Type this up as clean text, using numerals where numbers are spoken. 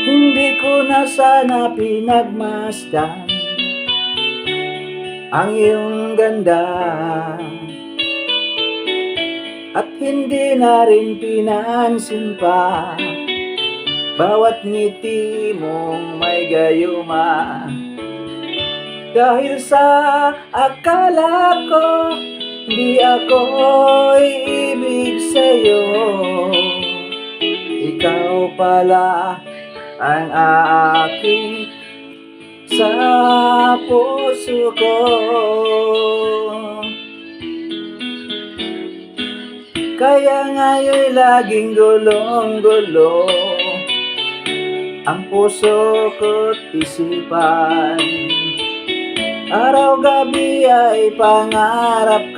Hindi ko na sana pinagmasdan ang iyong ganda, at hindi na rin pinansin pa bawat ngiti mong may gayuma. Dahil sa akala ko di ako'y ibig sa'yo, ikaw pala ang aakit sa puso ko. Kaya nga'yo'y laging gulong-gulo ang puso ko't isipan. Araw-gabi ay pangarap ka.